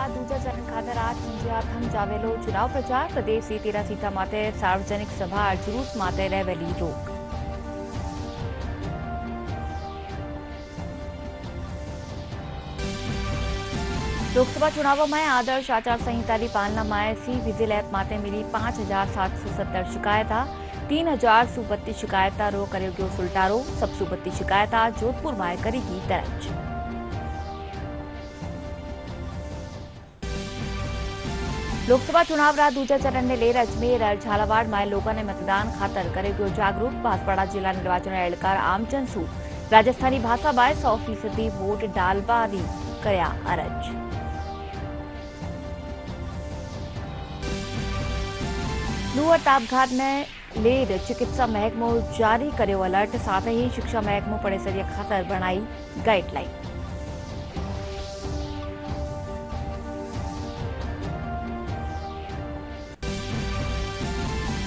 दूजा चरण खातर आज संजय थम जावेलो चुनाव प्रचार प्रदेश से 13 सीटा माते सार्वजनिक सभा और जुलूस माते रहेली रोक। लोकसभा चुनाव में आदर्श आचार संहिता की पालना में सी विजिल ऐप माते मिली 5,770 शिकायत 3,032 शिकायत रो करो गयो सुलटारो। 732 शिकायत जोधपुर में करेगी दर्ज। लोकसभा चुनाव रा दूजा चरण ने लेर अजमेर और झालावाड़ में लोगों ने मतदान खातर करे गयो जागरूक। बांसवाड़ा जिला निर्वाचन एहलकार आमजन सू राजस्थानी भाषा में 100% वोट डालवानी करया अरज। लूअर तापघात ने लेर चिकित्सा महकमो जारी कर्यो अलर्ट। साथ ही शिक्षा महकमो पड़ेसरिया खातर बनाई गाइडलाइन।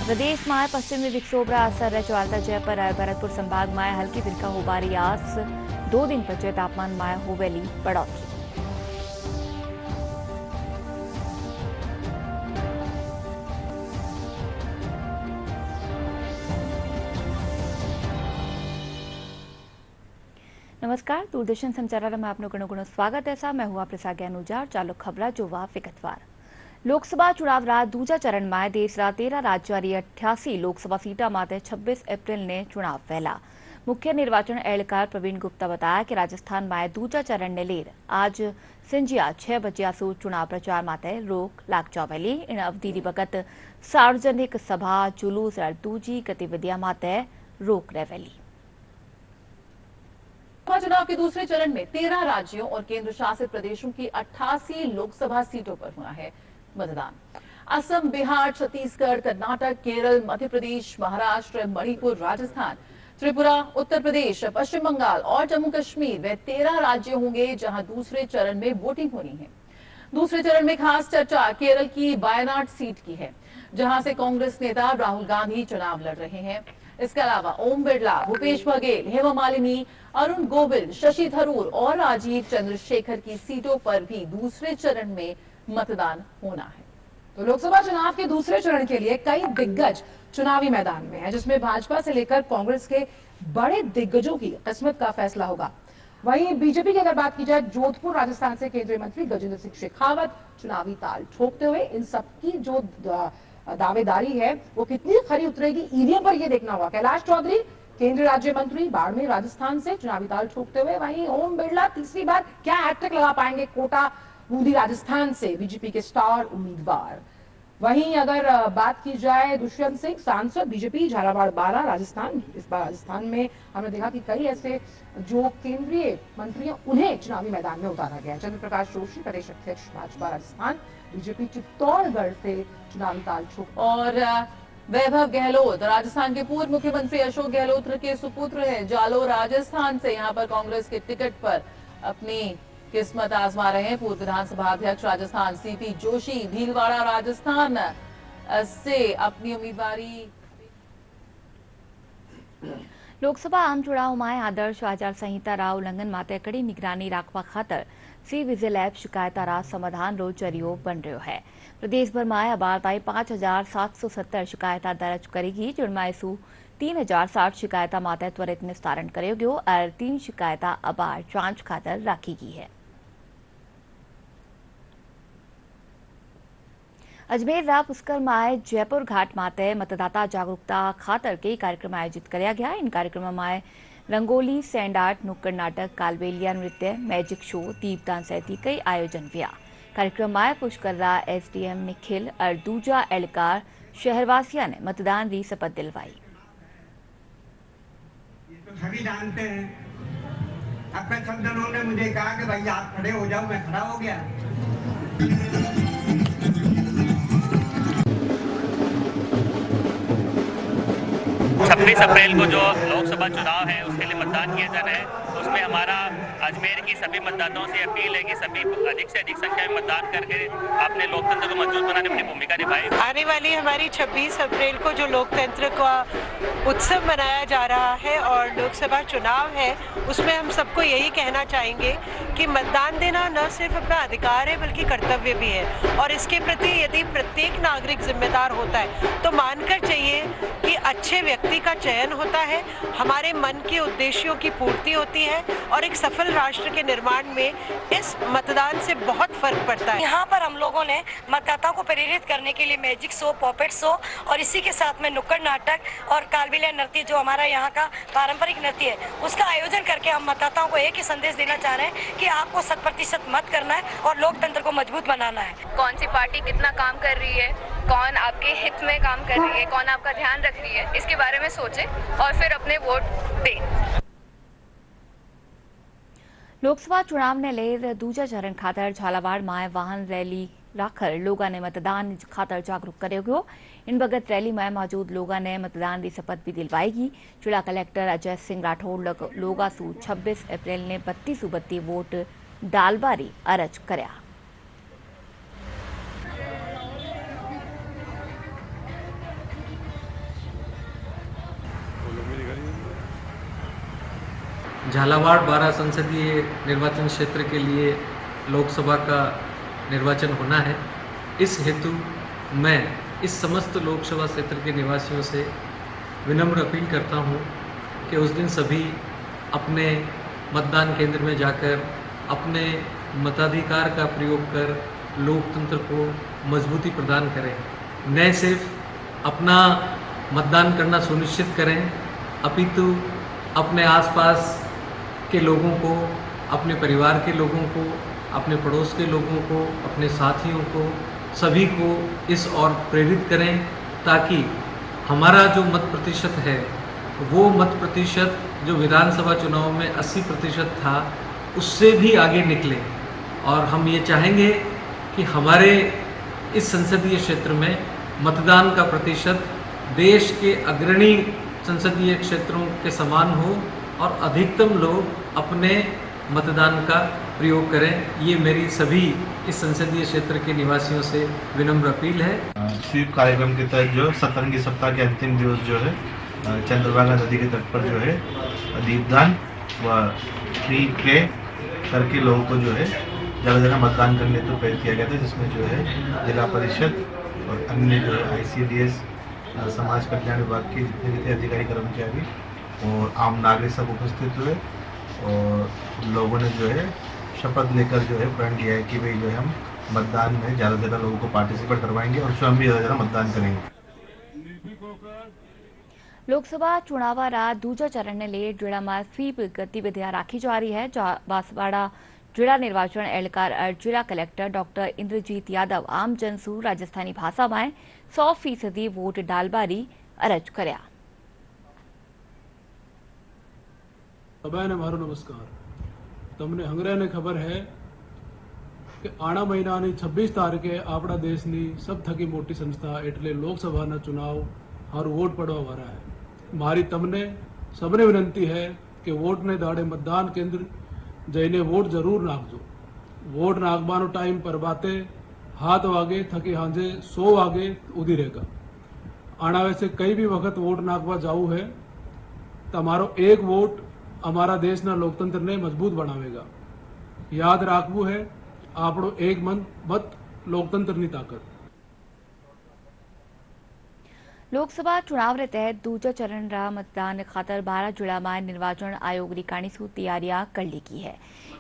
प्रदेश में पश्चिमी विक्षोभ का असर रचवालता जयपुर और भरतपुर संभाग में हल्की फिरका होबारी आस। 2 दिन बचे तापमान में होवेली बढ़ोतरी। नमस्कार, दूरदर्शन समाचार में आपनो घणो स्वागत है। मैं हूं आपके साथ अनुजा। चालो खबरा जोवा विगतवार। लोकसभा चुनाव रा दूजा चरण में देश रा 13 राज्य री 88 लोकसभा सीटा माते 26 अप्रैल ने चुनाव फैला। मुख्य निर्वाचन एहलकार प्रवीण गुप्ता बताया कि राजस्थान में दूजा चरण ने लेर आज संजिया 6 बजे सु चुनाव प्रचार माते रोक लाग जावेली। इन अवधि वक्त सार्वजनिक सभा जुलूस और दूजी गतिविधियां माते रोक रहेली। चुनाव के दूसरे चरण में 13 राज्यों और केंद्र शासित प्रदेशों की 88 लोकसभा सीटों पर हुआ है मतदान। असम, बिहार, छत्तीसगढ़, कर्नाटक, केरल, मध्य प्रदेश, महाराष्ट्र, मणिपुर, राजस्थान, त्रिपुरा, उत्तर प्रदेश, पश्चिम बंगाल और जम्मू कश्मीर वे 13 राज्य होंगे जहां दूसरे चरण में वोटिंग होनी है। दूसरे चरण में खास चर्चा केरल की वायनाड सीट की है, जहां से कांग्रेस नेता राहुल गांधी चुनाव लड़ रहे हैं। इसके अलावा ओम बिरला, भूपेश बघेल, हेमा मालिनी, अरुण गोविल, शशि थरूर और राजीव चंद्रशेखर की सीटों पर भी दूसरे चरण में मतदान होना है। तो लोकसभा चुनाव के दूसरे चरण के लिए कई दिग्गज चुनावी मैदान में है, जिसमें भाजपा से लेकर कांग्रेस के बड़े दिग्गजों की किस्मत का फैसला होगा। वहीं बीजेपी की अगर बात की जाए, जोधपुर राजस्थान से केंद्रीय मंत्री गजेंद्र सिंह शेखावत चुनावी ताल ठोकते हुए इन सबकी जो दावेदारी है वो कितनी खरी उतरेगी ईवीएम पर ये देखना होगा। कैलाश चौधरी केंद्रीय राज्य मंत्री बाड़मेर राजस्थान से चुनावी ताल ठोकते हुए, वहीं ओम बिरला तीसरी बार क्या हैट्रिक लगा पाएंगे कोटा बूंदी राजस्थान से बीजेपी के स्टार उम्मीदवार। वहीं अगर बात की जाए दुष्यंत सिंह सांसद बीजेपी झालावाड़ 12 राजस्थान, इस बार राजस्थान में हमने देखा कि कई ऐसे जो केंद्रीय मंत्री उन्हें चुनावी मैदान में उतारा गया। चंद्र प्रकाश जोशी प्रदेश अध्यक्ष भाजपा राजस्थान, बीजेपी चित्तौड़गढ़ से चुनावी ताल ठोक। और वैभव गहलोत राजस्थान के पूर्व मुख्यमंत्री अशोक गहलोत के सुपुत्र हैं। जालोर राजस्थान से यहाँ पर कांग्रेस के टिकट पर अपनी किस्मत आजमा रहे हैं। पूर्व विधानसभा अध्यक्ष राजस्थान सीपी जोशी भीलवाड़ा राजस्थान से अपनी उम्मीदवारी। लोकसभा आम चुनाव में आदर्श आचार संहिता रा उल्लंघन माते कड़ी निगरानी राखवा खातर सी विजिल ऐप शिकायत रा समाधान रो जरियो बन रहो है। प्रदेश भर में अबार ताई 5,770 शिकायत दर्ज करेगी, जिनमें सु 3,060 शिकायत माते त्वरित निस्तारण करो गयो और 3 शिकायत अबार जांच खातर राखी गई है। अजमेर रा पुष्कर में जयपुर घाट माते मतदाता जागरूकता खातर कई कार्यक्रम आयोजित किया गया। इन कार्यक्रमों में रंगोली, सैंड आर्ट, नुक्कड़ नाटक, कालबेलिया नृत्य, मैजिक शो, दीपदान सहित कई आयोजन हुआ। कार्यक्रम में पुष्कर रा एसडीएम निखिल और दूजा एहलकार शहरवासियों ने मतदान की शपथ दिलवाई। तो सभी जानते हैं। अपने संगठनों ने मुझे कहा कि भाई आप खड़े हो जाओ, मैं खड़ा हो गया। 26 अप्रैल को जो लोकसभा चुनाव है उसके लिए मतदान किया जाना है। उसमें हमारा अजमेर की सभी मतदाताओं से अपील है कि सभी अधिक से अधिक संख्या में मतदान करके अपने लोकतंत्र को मजबूत बनाने में अपनी भूमिका निभाएं। आने वाली हमारी 26 अप्रैल को जो लोकतंत्र का उत्सव मनाया जा रहा है और लोकसभा चुनाव है, उसमें हम सबको यही कहना चाहेंगे कि मतदान देना न सिर्फ अपना अधिकार है बल्कि कर्तव्य भी है, और इसके प्रति यदि प्रत्येक नागरिक जिम्मेदार होता है तो मानकर चाहिए कि अच्छे व्यक्ति का चयन होता है, हमारे मन के उद्देश्यों की पूर्ति होती है और एक सफल राष्ट्र के निर्माण में इस मतदान से बहुत फर्क पड़ता है। यहाँ पर हम लोगों ने मतदाताओं को प्रेरित करने के लिए मैजिक शो, पॉपेट शो और इसी के साथ में नुक्कड़ नाटक और कालबेलिया नृत्य, जो हमारा यहाँ का पारंपरिक नृत्य है, उसका आयोजन करके हम मतदाताओं को एक ही संदेश देना चाह रहे हैं कि आपको 100% मत करना है और लोकतंत्र को मजबूत बनाना है। कौन सी पार्टी कितना काम कर रही है, कौन आपके हित में काम कर रही है, कौन आपका ध्यान रख रही है, इसके बारे में सोचें और फिर अपने वोट दें। લોકસભા ચુનાવને લઈ દૂજા ચરણ ખાતર ઝાલાવાડમાં વાહન રેલી રાખર લોકોને મતદાન ખાતર જાગૃત કર્યો ગયો। इन भगत रैली में मौजूद लोगों ने मतदान की शपथ भी दिलवाई गई। जिला कलेक्टर अजय सिंह राठौड़ लोगा सू 26 अप्रैल ने 32 वोट डालबारी अरज करया। झालावाड़ 12 संसदीय निर्वाचन क्षेत्र के लिए लोकसभा का निर्वाचन होना है। इस हेतु मैं इस समस्त लोकसभा क्षेत्र के निवासियों से विनम्र अपील करता हूं कि उस दिन सभी अपने मतदान केंद्र में जाकर अपने मताधिकार का प्रयोग कर लोकतंत्र को मजबूती प्रदान करें। न सिर्फ अपना मतदान करना सुनिश्चित करें, अपितु अपने आसपास के लोगों को, अपने परिवार के लोगों को, अपने पड़ोस के लोगों को, अपने साथियों को, सभी को इस ओर प्रेरित करें ताकि हमारा जो मत प्रतिशत है वो मत प्रतिशत जो विधानसभा चुनाव में 80% था उससे भी आगे निकले। और हम ये चाहेंगे कि हमारे इस संसदीय क्षेत्र में मतदान का प्रतिशत देश के अग्रणी संसदीय क्षेत्रों के समान हो और अधिकतम लोग अपने मतदान का प्रयोग करें। ये मेरी सभी इस संसदीय क्षेत्र के निवासियों से विनम्र अपील है। स्वीप कार्यक्रम के तहत जो सतरंगी सप्ताह के अंतिम दिवस जो है चंद्रभागा नदी के तट पर जो है दीपदान व फ्री प्रे करके लोगों को जो है ज़्यादा ज़्यादा मतदान करने तो प्रेरित किया गया था, जिसमें जो है जिला परिषद और अन्य जो है ICDS समाज कल्याण विभाग के जितने भी थे अधिकारी कर्मचारी और आम नागरिक सब उपस्थित हुए और लोगों ने जो है शपथ लेकर जो है प्रण लिया है कि भाई जो है हम मतदान में ज़्यादा से ज़्यादा लोगों को पार्टिसिपेट करवाएंगे और स्वयं भी ज़्यादा से ज़्यादा मतदान करेंगे। लोकसभा चुनाव रात दूजा चरण ने ले जिला में स्वीप गतिविधियां राखी जा रही है। बांसवाड़ा जिला निर्वाचन एहलकार जिला कलेक्टर डॉक्टर इंद्रजीत यादव आम जनसू राजस्थानी भाषा में 100% वोट डालबारी अरज कर्या। सभाने मारो नमस्कार। तमने हंगराने खबर है कि आना महीनानी 26 तारीखे आपड़ा देशनी सब थकी मोटी संस्था एटले लोकसभा चुनाव हर वोट पड़वा वाला है। मारी तमने सबने विनंती है कि वोट ने दाड़े मतदान केंद्र जईने वोट जरूर नाखजो। वोट नाखबानो टाइम पर बाते 7 वागे थकी हांजे 100 वागे उदी रहेगा। आना वैसे कई भी वक्त वोट नाखवा जाऊ है तमारो एक वोट हमारा देश ना लोकतंत्र ने मजबूत बनावेगा। याद राखवू है आपड़ो एक मत लोकतंत्र नी ताकत। लोकसभा चुनाव रे तहत दूजा चरण रा मतदान खातर 12 जिला में निर्वाचन आयोग री काणीसू तैयारियां कर ली की है।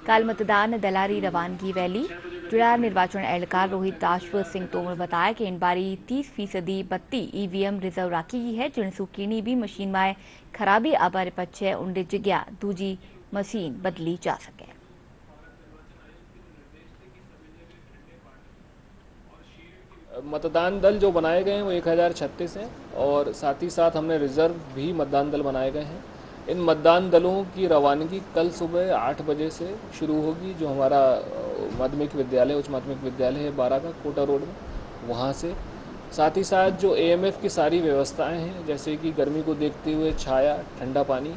कल मतदान दलारी रवानगी वैली जिला निर्वाचन एहलकार रोहित दाशव सिंह तोमर बताया कि इन बारी 30% बत्ती EVM रिजर्व राखी गई है, जिनसू कीनी भी मशीन में खराबी आबारे पछे उंडे जगह दूजी मशीन बदली जा सके। मतदान दल जो बनाए गए हैं वो 1036 हैं और साथ ही साथ हमने रिजर्व भी मतदान दल बनाए गए हैं। इन मतदान दलों की रवानगी कल सुबह 8 बजे से शुरू होगी। जो हमारा माध्यमिक विद्यालय उच्च माध्यमिक विद्यालय है 12 का कोटा रोड में, वहाँ से। साथ ही साथ जो AMF की सारी व्यवस्थाएं हैं, जैसे कि गर्मी को देखते हुए छाया, ठंडा पानी,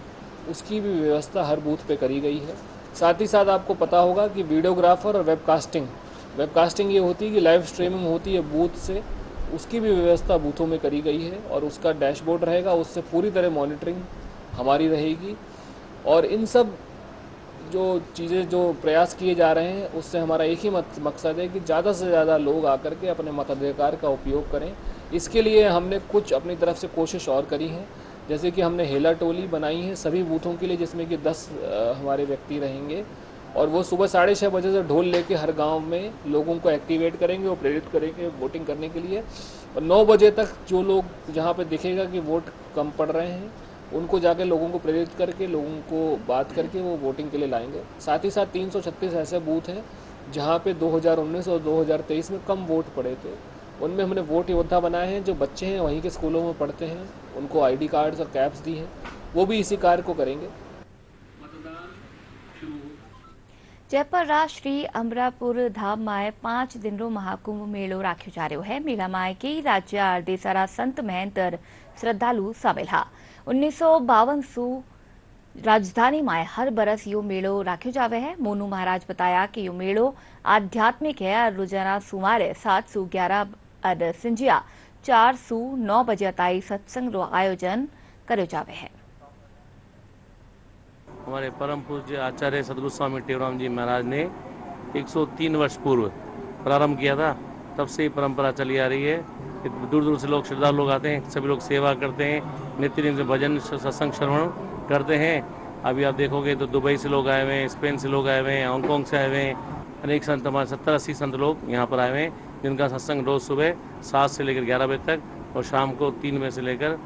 उसकी भी व्यवस्था हर बूथ पे करी गई है। साथ ही साथ आपको पता होगा कि वीडियोग्राफर और वेबकास्टिंग ये होती है कि लाइव स्ट्रीमिंग होती है बूथ से, उसकी भी व्यवस्था बूथों में करी गई है और उसका डैशबोर्ड रहेगा, उससे पूरी तरह मॉनिटरिंग हमारी रहेगी। और इन सब जो चीज़ें जो प्रयास किए जा रहे हैं उससे हमारा एक ही मकसद है कि ज़्यादा से ज़्यादा लोग आकर के अपने मताधिकार का उपयोग करें। इसके लिए हमने कुछ अपनी तरफ से कोशिश और करी है, जैसे कि हमने हेला टोली बनाई है सभी बूथों के लिए, जिसमें कि 10 हमारे व्यक्ति रहेंगे और वो सुबह 6:30 बजे से ढोल लेके हर गांव में लोगों को एक्टिवेट करेंगे और प्रेरित करेंगे वोटिंग करने के लिए। और 9 बजे तक जो लोग जहां पे दिखेगा कि वोट कम पड़ रहे हैं उनको जाके लोगों को प्रेरित करके लोगों को बात करके वो वोटिंग के लिए लाएंगे। साथ ही साथ 336 ऐसे बूथ हैं जहाँ पे 2019 और 2023 में कम वोट पड़े थे, उनमें हमने वोट योद्धा बनाए हैं। जो बच्चे हैं वहीं के स्कूलों में पढ़ते हैं उनको ID कार्ड्स और कैप्स दी हैं, वो भी इसी कार्य को करेंगे। जयपुर रा श्री अमरापुर धाम में 5 दिन रो महाकुंभ मेलो राख्यो जा रह्यो है। मेला में कई राज्य देसारा संत महंत श्रद्धालु शामिल हा। 1952 सु राजधानी में हर बरस यो मेलो राख्यो जावे है। मोनू महाराज बताया कि यो मेलो आध्यात्मिक है और रोजाना सुमारे 7 सु 11 और संजिया 4 सु 9 बजे ताई सत्संग रो आयोजन कर्यो जावे है। हमारे परम पूज्य आचार्य सदगुरु स्वामी टेवराम जी महाराज ने 103 वर्ष पूर्व प्रारंभ किया था, तब से ही परंपरा चली आ रही है। दूर दूर से लोग श्रद्धालु लोग आते हैं, सभी लोग सेवा करते हैं, नित्य दिन से भजन सत्संग श्रवण करते हैं। अभी आप देखोगे तो दुबई से लोग आए हुए हैं, स्पेन से लोग आए हुए हैं, हांगकॉन्ग से आए हुए हैं, अनेक संत हमारे 70-80 संत लोग यहाँ पर आए हुए हैं, जिनका सत्संग रोज सुबह 7 से लेकर 11 बजे तक और शाम को 3 बजे से लेकर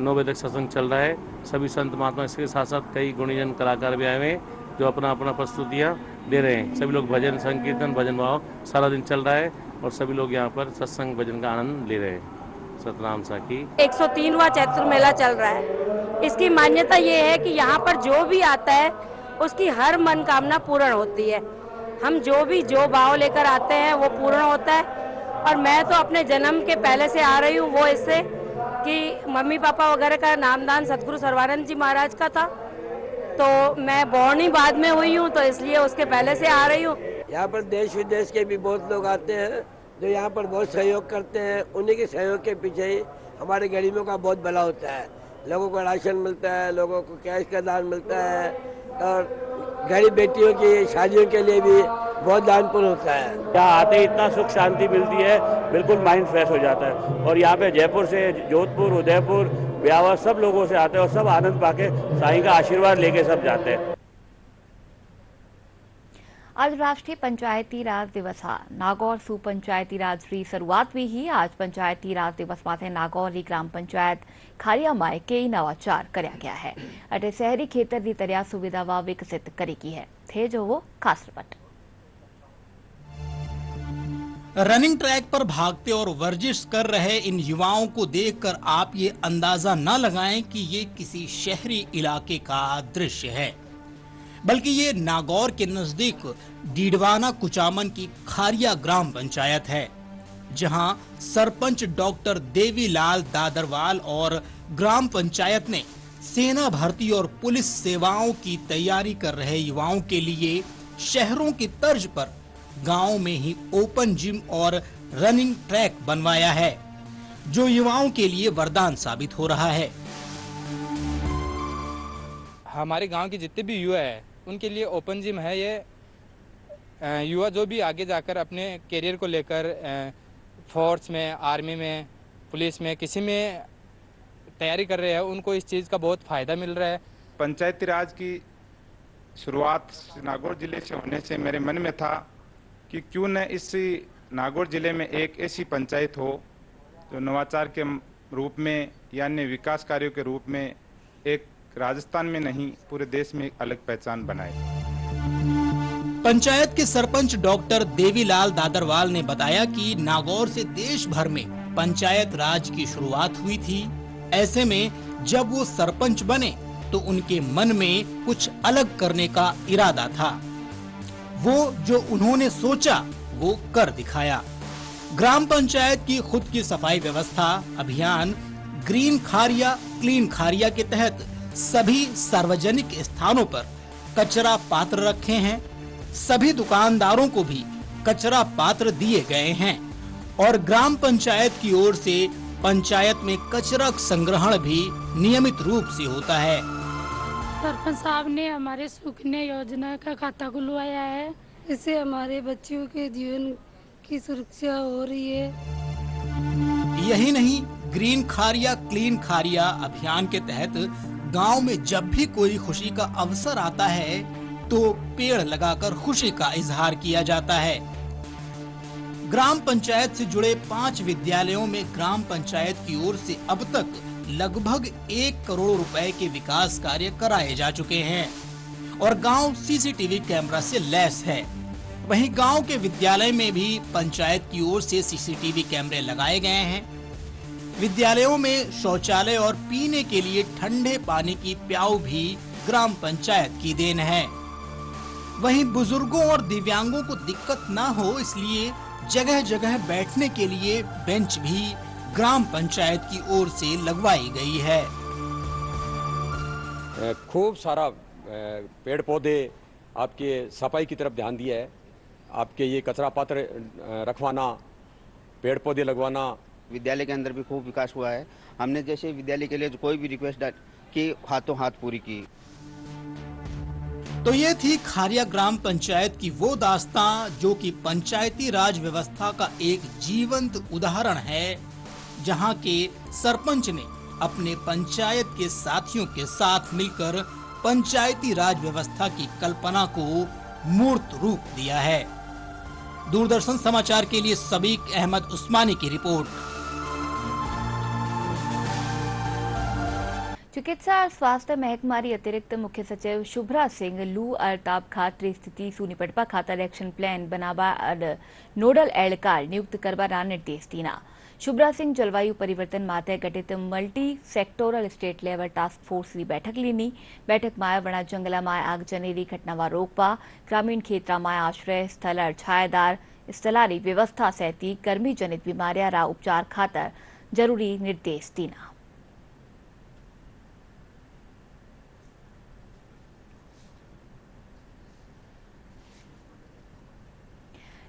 9 बजे तक सत्संग चल रहा है। सभी संत महात्मा, इसके साथ साथ कई गुणीजन कलाकार भी आए हुए हैं जो अपना अपना प्रस्तुतियाँ दे रहे हैं। सभी लोग भजन संकीर्तन भजन भाव सारा दिन चल रहा है और सभी लोग यहाँ पर सत्संग भजन का आनंद ले रहे हैं। सतनाम साखी 103वां चैत्र मेला चल रहा है। इसकी मान्यता ये है कि यहाँ पर जो भी आता है उसकी हर मनोकामना पूर्ण होती है। हम जो भाव लेकर आते हैं वो पूर्ण होता है। और मैं तो अपने जन्म के पहले से आ रही हूँ, वो इससे कि मम्मी पापा वगैरह का नामदान सतगुरु सर्वानंद जी महाराज का था, तो मैं बॉर्न ही बाद में हुई हूँ, तो इसलिए उसके पहले से आ रही हूँ। यहाँ पर देश विदेश के भी बहुत लोग आते हैं जो यहाँ पर बहुत सहयोग करते हैं। उन्हीं के सहयोग के पीछे ही हमारे गरीबों का बहुत भला होता है। लोगों को राशन मिलता है, लोगों को कैश का दान मिलता है और गरीब बेटियों की शादियों के लिए भी बहुत दान पुण्य होता है। यहाँ आते ही इतना सुख शांति मिलती है, बिल्कुल माइंड फ्रेश हो जाता है। और यहाँ पे जयपुर से जोधपुर, उदयपुर, ब्यावर सब लोगों से आते हैं और सब आनंद पाके साईं का आशीर्वाद लेके सब जाते हैं। आज राष्ट्रीय पंचायती राज दिवस है। नागौर सु पंचायती राज की शुरुआत भी ही आज पंचायती राज दिवस माथे नागौर की ग्राम पंचायत खारिया में कई नवाचार करया गया है। अटे शहरी खेतर की तरह सुविधावां विकसित करेगी है। थे जो वो खास रिपोर्ट। रनिंग ट्रैक पर भागते और वर्जिश कर रहे इन युवाओं को देखकर आप ये अंदाजा न लगाएं कि ये किसी शहरी इलाके का दृश्य है, बल्कि ये नागौर के नजदीक डीडवाना कुचामन की खारिया ग्राम पंचायत है, जहां सरपंच डॉक्टर देवीलाल दादरवाल और ग्राम पंचायत ने सेना भर्ती और पुलिस सेवाओं की तैयारी कर रहे युवाओं के लिए शहरों की तर्ज पर गांव में ही ओपन जिम और रनिंग ट्रैक बनवाया है, जो युवाओं के लिए वरदान साबित हो रहा है। हमारे गांव के जितने भी युवा है उनके लिए ओपन जिम है। ये युवा जो भी आगे जाकर अपने करियर को लेकर फोर्स में, आर्मी में, पुलिस में, किसी में तैयारी कर रहे हैं, उनको इस चीज़ का बहुत फ़ायदा मिल रहा है। पंचायती राज की शुरुआत नागौर जिले से होने से मेरे मन में था कि क्यों न इस नागौर जिले में एक ऐसी पंचायत हो जो नवाचार के रूप में यानी विकास कार्यों के रूप में एक राजस्थान में नहीं पूरे देश में एक अलग पहचान बनाए। पंचायत के सरपंच डॉक्टर देवीलाल दादरवाल ने बताया कि नागौर से देश भर में पंचायत राज की शुरुआत हुई थी। ऐसे में जब वो सरपंच बने तो उनके मन में कुछ अलग करने का इरादा था। वो जो उन्होंने सोचा वो कर दिखाया। ग्राम पंचायत की खुद की सफाई व्यवस्था अभियान ग्रीन खारिया क्लीन खारिया के तहत सभी सार्वजनिक स्थानों पर कचरा पात्र रखे हैं। सभी दुकानदारों को भी कचरा पात्र दिए गए हैं और ग्राम पंचायत की ओर से पंचायत में कचरा संग्रहण भी नियमित रूप से होता है। सरपंच साहब ने हमारे सुकन्या योजना का खाता खुलवाया है। इससे हमारे बच्चों के जीवन की सुरक्षा हो रही है। यही नहीं, ग्रीन खारिया क्लीन खारिया अभियान के तहत गांव में जब भी कोई खुशी का अवसर आता है तो पेड़ लगाकर खुशी का इजहार किया जाता है। ग्राम पंचायत से जुड़े 5 विद्यालयों में ग्राम पंचायत की ओर से अब तक लगभग 1 करोड़ रुपए के विकास कार्य कराए जा चुके हैं और गांव सीसीटीवी कैमरा से लैस है। वहीं गांव के विद्यालय में भी पंचायत की ओर से सीसीटीवी कैमरे लगाए गए हैं। विद्यालयों में शौचालय और पीने के लिए ठंडे पानी की प्याऊ भी ग्राम पंचायत की देन है। वहीं बुजुर्गों और दिव्यांगों को दिक्कत ना हो इसलिए जगह जगह बैठने के लिए बेंच भी ग्राम पंचायत की ओर से लगवाई गई है। खूब सारा पेड़ पौधे, आपके सफाई की तरफ ध्यान दिया है। आपके ये कचरा पात्र रखवाना, पेड़ पौधे लगवाना। विद्यालय के अंदर भी खूब विकास हुआ है। हमने जैसे विद्यालय के लिए कोई भी रिक्वेस्ट की, हाथों हाथ पूरी की। तो ये थी खारिया ग्राम पंचायत की वो दास्तां जो कि पंचायती राज व्यवस्था का एक जीवंत उदाहरण है, जहां के सरपंच ने अपने पंचायत के साथियों के साथ मिलकर पंचायती राज व्यवस्था की कल्पना को मूर्त रूप दिया है। दूरदर्शन समाचार के लिए सबीक अहमद उस्मानी की रिपोर्ट। चिकित्सा और स्वास्थ्य महकमारी अतिरिक्त मुख्य सचिव शुभ्रा सिंह लू अल्ताप खातिर स्थिति सुनिपटवा खातर एक्शन प्लान बनावा और नोडल एड़कार नियुक्त करवाना निर्देश दीना। शुभ्रा सिंह जलवायु परिवर्तन माते गठित multi sectoral state level task force की बैठक लीनी। बैठक में वणा जंगला में आगजनी घटना रोकवा, ग्रामीण क्षेत्र में आश्रय स्थल और छायादार स्थलारी व्यवस्था सहित गर्मी जनित बीमारियां रा उपचार खातर जरूरी निर्देश दीना।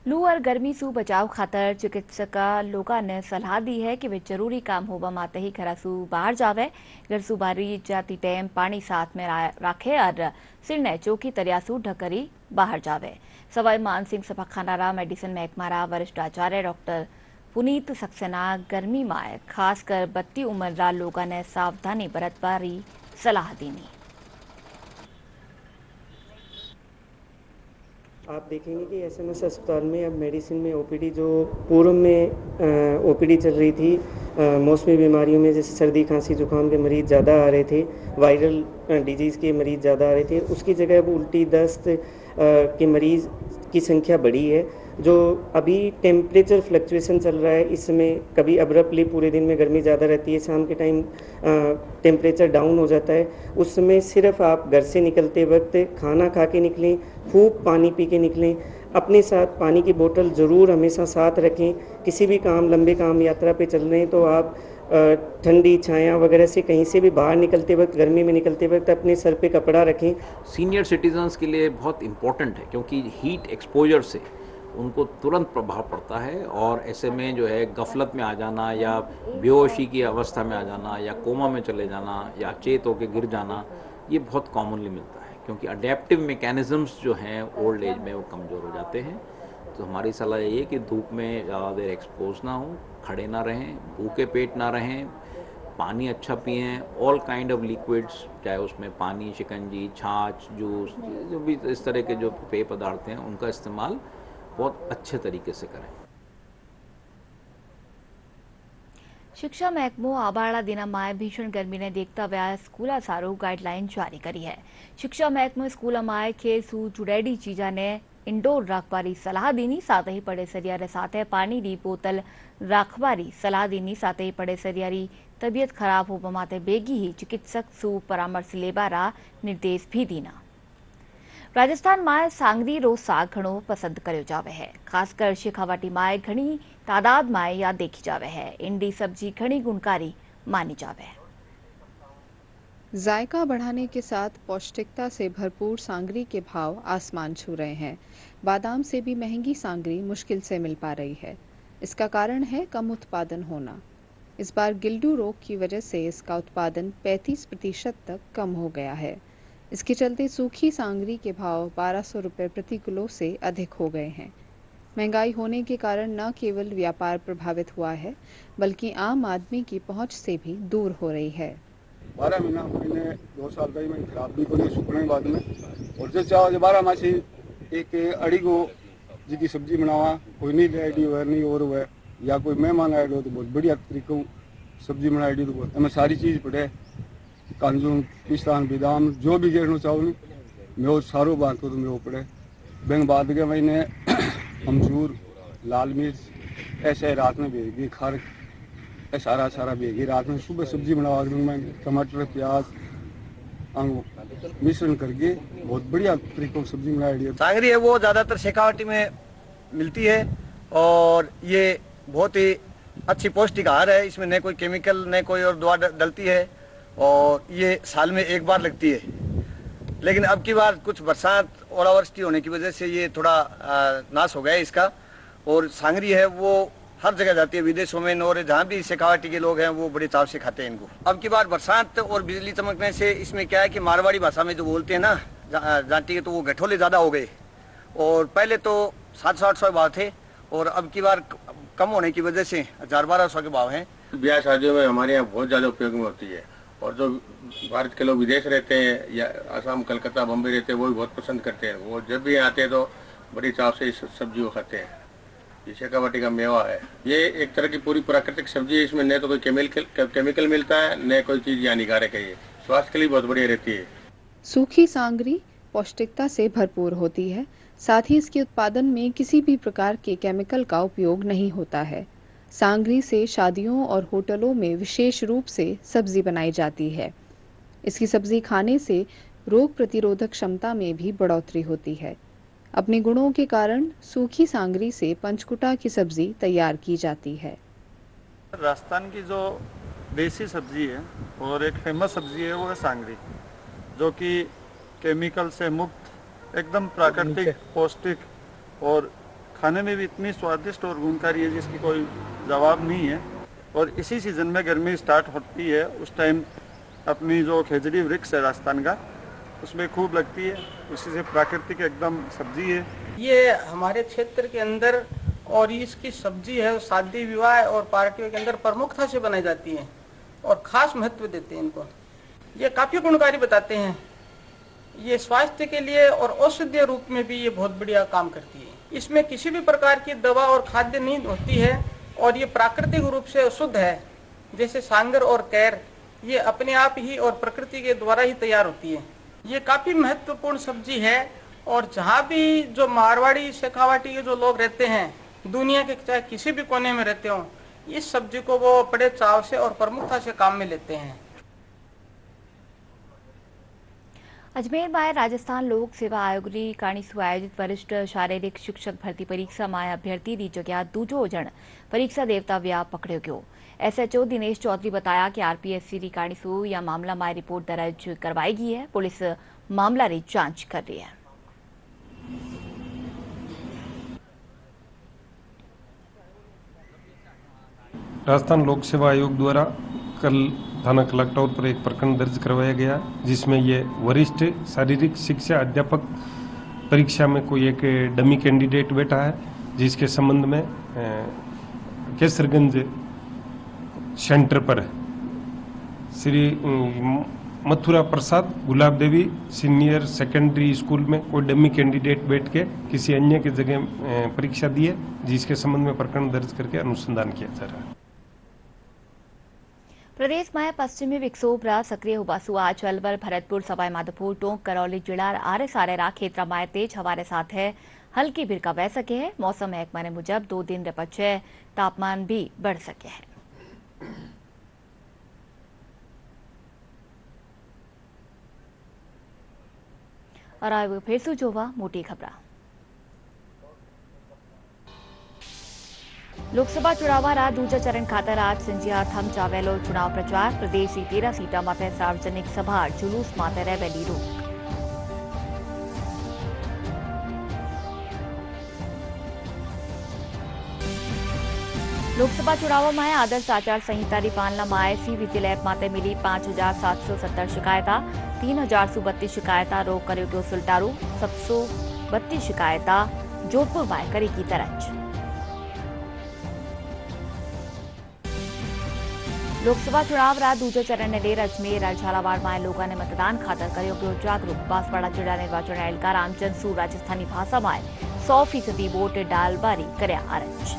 लू और गर्मी से बचाव खातर चिकित्सक लोगों ने सलाह दी है कि वे जरूरी काम होवा माते ही घर से बाहर जावे। घर से बाहरी जाती टाइम पानी साथ में राखे और सिर ने चौकी तरियासू ढकरी बाहर जावे। सवाई मानसिंह सभाखाना मेडिसिन महकमा वरिष्ठ आचार्य डॉक्टर पुनीत सक्सेना गर्मी में खासकर 32 उम्र लोगों ने सावधानी बरतवारी सलाह दीनी। आप देखेंगे कि एसएमएस अस्पताल में अब मेडिसिन में ओपीडी जो पूर्व में ओपीडी चल रही थी, मौसमी बीमारियों में जैसे सर्दी खांसी जुकाम के मरीज़ ज़्यादा आ रहे थे, वायरल डिजीज़ के मरीज़ ज़्यादा आ रहे थे, उसकी जगह अब उल्टी दस्त के मरीज़ की संख्या बढ़ी है। जो अभी टेम्परेचर फ्लक्चुएशन चल रहा है, इसमें कभी अब्रप्टली पूरे दिन में गर्मी ज़्यादा रहती है, शाम के टाइम टेम्परेचर डाउन हो जाता है। उस समय सिर्फ आप घर से निकलते वक्त खाना खा के निकलें, खूब पानी पी के निकलें, अपने साथ पानी की बोतल ज़रूर हमेशा साथ रखें। किसी भी काम, लंबे काम यात्रा पे चल रहे हैं तो आप ठंडी छाया वगैरह से कहीं से भी बाहर निकलते वक्त, गर्मी में निकलते वक्त अपने सर पे कपड़ा रखें। सीनियर सिटीजन्स के लिए बहुत इम्पोर्टेंट है क्योंकि हीट एक्सपोजर से उनको तुरंत प्रभाव पड़ता है और ऐसे में जो है गफलत में आ जाना या बेहोशी की अवस्था में आ जाना या कोमा में चले जाना या चेत होकर गिर जाना, ये बहुत कॉमनली मिलता है क्योंकि अडेप्टिव मैकेनिज़म्स जो हैं ओल्ड एज में वो कमज़ोर हो जाते हैं। तो हमारी सलाह ये है कि धूप में ज़्यादा देर एक्सपोज ना हो, खड़े ना रहें, भूखे पेट ना रहें, पानी अच्छा पिएं, ऑल काइंड ऑफ लिक्विड्स, चाहे उसमें पानी, शिकंजी, छाछ, जूस, जो भी इस तरह के जो पेय पदार्थ हैं उनका इस्तेमाल बहुत अच्छे तरीके से करें। शिक्षा महकमो आबाड़ा दिना में भीषण गर्मी ने देखता हुए स्कूल सारू गाइडलाइन जारी करी है। शिक्षा महकमो स्कूल में खेल सू जुड़ेडी चीजा ने इंडोर रखवारी सलाह दीनी, साथ ही पड़े सरियारे साथ पानी की बोतल रखवारी सलाह दीनी, साथ ही पड़े सरियारी तबियत खराब होवा माते बेगी ही चिकित्सक सू परामर्श लेबारा निर्देश भी दीना। राजस्थान में सांगरी रो साग घणो पसंद करो जावे है, खासकर शेखावाटी में घनी तादाद में या देखी जावे है। इंडी सब्जी घनी गुणकारी मानी जावे। जायका बढ़ाने के साथ पौष्टिकता से भरपूर सांगरी के भाव आसमान छू रहे हैं। बादाम से भी महंगी सांगरी मुश्किल से मिल पा रही है। इसका कारण है कम उत्पादन होना। इस बार गिल्डू रोग की वजह से इसका उत्पादन 35% तक कम हो गया है। इसके चलते सूखी सांगरी के भाव 1200 रुपये प्रति किलो से अधिक हो गए हैं। महंगाई होने के कारण न केवल व्यापार प्रभावित हुआ है बल्कि आम आदमी की पहुंच से भी दूर हो रही है। 12 महीना मैंने 2 साल का ही मैं खराब भी को नहीं सूखने के बाद में और जो चाहो 12 मासी एक अड़ी को जिसकी सब्जी बनावा कोई नहीं आईडी हुआ नहीं और हुआ या कोई मेहमान आए तो बहुत बढ़िया तरीकों सब्जी बनाई दी तो बहुत हमें सारी चीज़ पड़े कांजू पिस्तान बादाम जो भी गेरना चाहो नहीं मैं वो सारों बात को तो मैं वो पड़े बैंक बाद के मैंने अमचूर लाल मिर्च ऐसे रात में भेज दी खार सारा भेज दी रात में सुबह सब्जी बनवा मैं टमाटर प्याज मिश्रण करके बहुत बढ़िया तरीकों से सब्जी बनाई दी। सांगरी है वो ज़्यादातर शेखावटी में मिलती है और ये बहुत ही अच्छी पौष्टिक आहार है। इसमें न कोई केमिकल न कोई और दवा डलती है और ये साल में एक बार लगती है। लेकिन अब की बार कुछ बरसात ओलावृष्टि होने की वजह से ये थोड़ा नाश हो गया है इसका। और सांगरी है वो हर जगह जाती है विदेशों में और जहाँ भी शेखावटी के लोग हैं वो बड़े चाव से खाते हैं इनको। अब की बार बरसात और बिजली चमकने से इसमें क्या है कि मारवाड़ी भाषा में जो बोलते हैं ना जाटी के तो वो गठोले ज़्यादा हो गए और पहले तो 700-800 भाव थे और अब की बार कम होने की वजह से 1000-1200 के भाव हैं। ब्याह शादियों में हमारे यहाँ बहुत ज़्यादा उपयोग में होती है और जो भारत के लोग विदेश रहते हैं या आसाम कलकत्ता बम्बई रहते हैं वो भी बहुत पसंद करते हैं। वो जब भी आते हैं तो बड़ी चाव से इस सब्जी को खाते हैं। ये शेखावटी का मेवा है। ये एक तरह की पूरी प्राकृतिक सब्जी है। इसमें न तो कोई केमिकल मिलता है न कोई चीज़ हानिकारक है। ये स्वास्थ्य के लिए बहुत बढ़िया रहती है। सूखी सांगरी पौष्टिकता से भरपूर होती है, साथ ही इसके उत्पादन में किसी भी प्रकार के केमिकल का उपयोग नहीं होता है। सांगरी से शादियों और होटलों में विशेष रूप से सब्जी बनाई जाती है। इसकी सब्जी खाने से रोग प्रतिरोधक क्षमता में भी बढ़ोतरी होती है। अपने गुणों के कारण सूखी सांगरी से पंचकुटा की सब्जी तैयार की जाती है। राजस्थान की जो देसी सब्जी है और एक फेमस सब्जी है वो है सांगरी, जो कि केमिकल से मुक्त एकदम प्राकृतिक पौष्टिक और खाने में भी इतनी स्वादिष्ट और गुणकारी है जिसकी कोई जवाब नहीं है। और इसी सीजन में गर्मी स्टार्ट होती है उस टाइम अपनी जो खेजड़ी वृक्ष है राजस्थान का उसमें खूब लगती है। उसी से प्राकृतिक एकदम सब्जी है। ये हमारे क्षेत्र के अंदर और इसकी सब्जी है शादी विवाह और पार्टियों के अंदर प्रमुखता से बनाई जाती है और खास महत्व देते हैं इनको। ये काफ़ी गुणकारी बताते हैं। ये स्वास्थ्य के लिए और औषधीय रूप में भी ये बहुत बढ़िया काम करती है। इसमें किसी भी प्रकार की दवा और खाद्य नहीं होती है और ये प्राकृतिक रूप से शुद्ध है। जैसे सांगर और कैर ये अपने आप ही और प्रकृति के द्वारा ही तैयार होती है। ये काफ़ी महत्वपूर्ण सब्जी है और जहाँ भी जो मारवाड़ी शेखावटी के जो लोग रहते हैं दुनिया के चाहे किसी भी कोने में रहते हों, इस सब्जी को वो बड़े चाव से और प्रमुखता से काम में लेते हैं। अजमेर में राजस्थान लोक सेवा आयोग री काणीसु आयोजित वरिष्ठ शारीरिक शिक्षक भर्ती परीक्षा में अभ्यर्थी री जगह दूजो जण परीक्षा देवता व्या पकड़ो गयो। SHO दिनेश चौधरी बताया कि RPSC री काणीसु या मामला में रिपोर्ट दर्ज करवाई गई है। पुलिस मामला री जांच कर रही है। राजस्थान लोक सेवा आयोग द्वारा कल थाना कलेक्टर पर एक प्रकरण दर्ज करवाया गया, जिसमें ये वरिष्ठ शारीरिक शिक्षा अध्यापक परीक्षा में कोई एक डमी कैंडिडेट बैठा है, जिसके संबंध में केसरगंज सेंटर पर श्री मथुरा प्रसाद गुलाब देवी सीनियर सेकेंडरी स्कूल में कोई डमी कैंडिडेट बैठ के किसी अन्य की जगह परीक्षा दी है, जिसके संबंध में प्रकरण दर्ज करके अनुसंधान किया जा रहा है। प्रदेश में पश्चिमी विक्षोभ सक्रिय हुबासु आज अलवर, भरतपुर, सवाई माधोपुर, टोंक, करौली जिलार आरे सारे क्षेत्र में तेज हवा साथ है हल्की भिरका बह सके है। मौसम महकमा ने मुजब 2 दिन पछे तापमान भी बढ़ सके है। और आगे फिर से जोवा मोटी खबर। लोकसभा चुनाव रा दूजा चरण खातर आज संजिया थम चावेलो चुनाव प्रचार। प्रदेश की 13 सीटा माटे सार्वजनिक सभा जुलूस माटे रैली रोक। लोकसभा चुनावों आदर्श आचार संहिता पालना सी विजिलेप माते मिली 5770 शिकायता 3032 शिकायता रोक कर्यो गयो सुलटारू 732 शिकायता जोधपुर में करी की दर्ज। लोकसभा चुनाव रा दूजे चरण ने लेर अजमेर और झालावाड़ में लोगों ने मतदान खातर कर्यो गयो जागरूक। बांसवाड़ा जिला निर्वाचन एहलकार रामचंद सूर राजस्थानी भाषा में 100% वोट डालबारी कर्या अर्ज।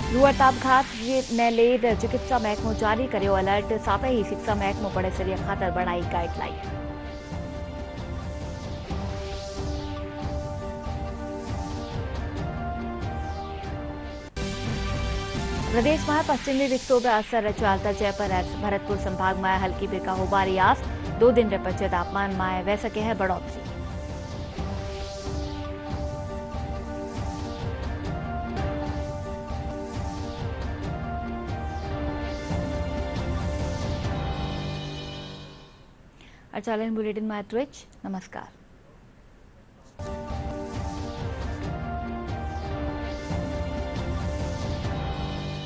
रुअट आपघात ने लेर चिकित्सा महकमो जारी कर्यो अलर्ट। साथ ही शिक्षा महकमो पड़ेसरीय खातर बनाई गाइडलाइन। प्रदेश में पश्चिमी विक्षोभ असर चालता जयपुर और भरतपुर संभाग में हल्की बिरका होबारी आस। 2 दिन रे पचे तापमान में वह सके है बढ़ोतरी। अचालन बुलेटिन में नमस्कार।